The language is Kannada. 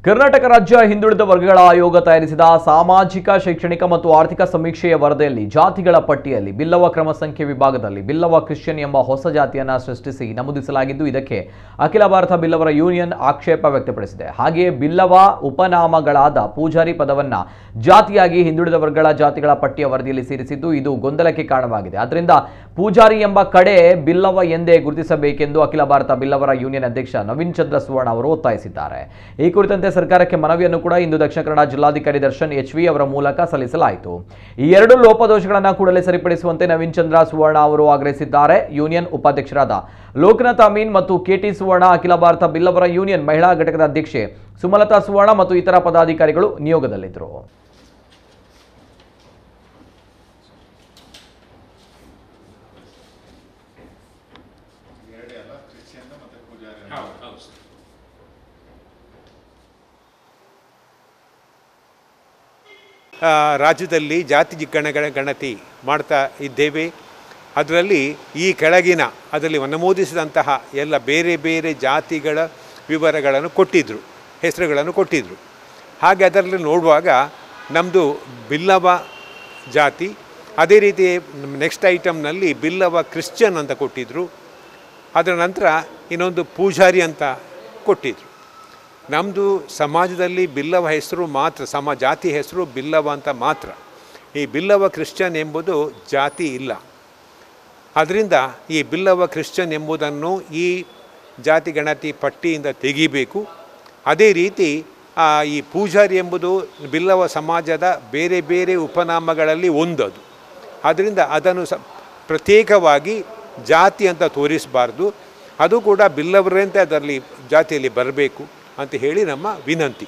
ಕರ್ನಾಟಕ ರಾಜ್ಯ ಹಿಂದುಳಿದ ವರ್ಗಗಳ ಆಯೋಗ ತಯಾರಿಸಿದ ಸಾಮಾಜಿಕ ಶೈಕ್ಷಣಿಕ ಮತ್ತು ಆರ್ಥಿಕ ಸಮೀಕ್ಷೆಯ ವರದಿಯಲ್ಲಿ ಜಾತಿಗಳ ಪಟ್ಟಿಯಲ್ಲಿ ಬಿಲ್ಲವ ಕ್ರಮ ಸಂಖ್ಯೆ ವಿಭಾಗದಲ್ಲಿ ಬಿಲ್ಲವ ಕ್ರಿಶ್ಚಿಯನ್ ಎಂಬ ಹೊಸ ಜಾತಿಯನ್ನು ಸೃಷ್ಟಿಸಿ ನಮೂದಿಸಲಾಗಿದ್ದು ಇದಕ್ಕೆ ಅಖಿಲ ಭಾರತ ಬಿಲ್ಲವರ ಯೂನಿಯನ್ ಆಕ್ಷೇಪ ವ್ಯಕ್ತಪಡಿಸಿದೆ. ಹಾಗೆಯೇ ಬಿಲ್ಲವ ಉಪನಾಮಗಳಾದ ಪೂಜಾರಿ ಪದವನ್ನ ಜಾತಿಯಾಗಿ ಹಿಂದುಳಿದ ವರ್ಗಗಳ ಜಾತಿಗಳ ಪಟ್ಟಿಯ ವರದಿಯಲ್ಲಿ ಸೇರಿಸಿದ್ದು ಇದು ಗೊಂದಲಕ್ಕೆ ಕಾರಣವಾಗಿದೆ. ಆದ್ದರಿಂದ ಪೂಜಾರಿ ಎಂಬ ಕಡೆ ಬಿಲ್ಲವ ಎಂದೇ ಗುರುತಿಸಬೇಕೆಂದು ಅಖಿಲ ಭಾರತ ಬಿಲ್ಲವರ ಯೂನಿಯನ್ ಅಧ್ಯಕ್ಷ ನವೀನ್ ಚಂದ್ರ ಸುವರ್ಣ ಅವರು ಒತ್ತಾಯಿಸಿದ್ದಾರೆ. ಈ ಕುರಿತಂತೆ ಸರ್ಕಾರಕ್ಕೆ ಮನವಿಯನ್ನು ಕೂಡ ಇಂದು ದಕ್ಷಿಣ ಕನ್ನಡ ಜಿಲ್ಲಾಧಿಕಾರಿ ದರ್ಶನ್ ಎಚ್ವಿ ಅವರ ಮೂಲಕ ಸಲ್ಲಿಸಲಾಯಿತು. ಈ ಎರಡು ಲೋಪದೋಷಗಳನ್ನು ಕೂಡಲೇ ಸರಿಪಡಿಸುವಂತೆ ನವೀನ್ ಚಂದ್ರ ಸುವರ್ಣ ಅವರು ಆಗ್ರಹಿಸಿದ್ದಾರೆ. ಯೂನಿಯನ್ ಉಪಾಧ್ಯಕ್ಷರಾದ ಲೋಕನಾಥ್ ಅಮೀನ್ ಮತ್ತು ಕೆಟಿ ಸುವರ್ಣ, ಅಖಿಲ ಭಾರತ ಬಿಲ್ಲವರ ಯೂನಿಯನ್ ಮಹಿಳಾ ಘಟಕದ ಅಧ್ಯಕ್ಷೆ ಸುಮಲತಾ ಸುವರ್ಣ ಮತ್ತು ಇತರ ಪದಾಧಿಕಾರಿಗಳು ನಿಯೋಗದಲ್ಲಿದ್ದರು. ರಾಜ್ಯದಲ್ಲಿ ಜಾತಿ ಗಣತಿ ಮಾಡ್ತಾ ಇದ್ದೇವೆ. ಅದರಲ್ಲಿ ಈ ಕೆಳಗಿನ ಅದರಲ್ಲಿ ನಮೂದಿಸಿದಂತಹ ಎಲ್ಲ ಬೇರೆ ಬೇರೆ ಜಾತಿಗಳ ವಿವರಗಳನ್ನು ಕೊಟ್ಟಿದ್ದರು, ಹೆಸರುಗಳನ್ನು ಕೊಟ್ಟಿದ್ದರು. ಹಾಗೆ ಅದರಲ್ಲಿ ನೋಡುವಾಗ ನಮ್ಮದು ಬಿಲ್ಲವ ಜಾತಿ, ಅದೇ ರೀತಿ ನೆಕ್ಸ್ಟ್ ಐಟಮ್ನಲ್ಲಿ ಬಿಲ್ಲವ ಕ್ರಿಶ್ಚಿಯನ್ ಅಂತ ಕೊಟ್ಟಿದ್ದರು. ಅದರ ನಂತರ ಇನ್ನೊಂದು ಪೂಜಾರಿ ಅಂತ ಕೊಟ್ಟಿದ್ದರು. ನಮ್ಮದು ಸಮಾಜದಲ್ಲಿ ಬಿಲ್ಲವ ಹೆಸರು ಮಾತ್ರ, ಜಾತಿ ಹೆಸರು ಬಿಲ್ಲವ ಅಂತ ಮಾತ್ರ. ಈ ಬಿಲ್ಲವ ಕ್ರಿಶ್ಚಿಯನ್ ಎಂಬುದು ಜಾತಿ ಇಲ್ಲ. ಅದರಿಂದ ಈ ಬಿಲ್ಲವ ಕ್ರಿಶ್ಚಿಯನ್ ಎಂಬುದನ್ನು ಈ ಜಾತಿ ಗಣತಿ ಪಟ್ಟಿಯಿಂದ ತೆಗಿಬೇಕು. ಅದೇ ರೀತಿ ಈ ಪೂಜಾರಿ ಎಂಬುದು ಬಿಲ್ಲವ ಸಮಾಜದ ಬೇರೆ ಬೇರೆ ಉಪನಾಮಗಳಲ್ಲಿ ಒಂದದು. ಆದ್ದರಿಂದ ಅದನ್ನು ಪ್ರತ್ಯೇಕವಾಗಿ ಜಾತಿ ಅಂತ ತೋರಿಸಬಾರ್ದು. ಅದು ಕೂಡ ಬಿಲ್ಲವರಂತೆ ಅದರಲ್ಲಿ ಜಾತಿಯಲ್ಲಿ ಬರಬೇಕು ಅಂತ ಹೇಳಿ ನಮ್ಮ ವಿನಂತಿ.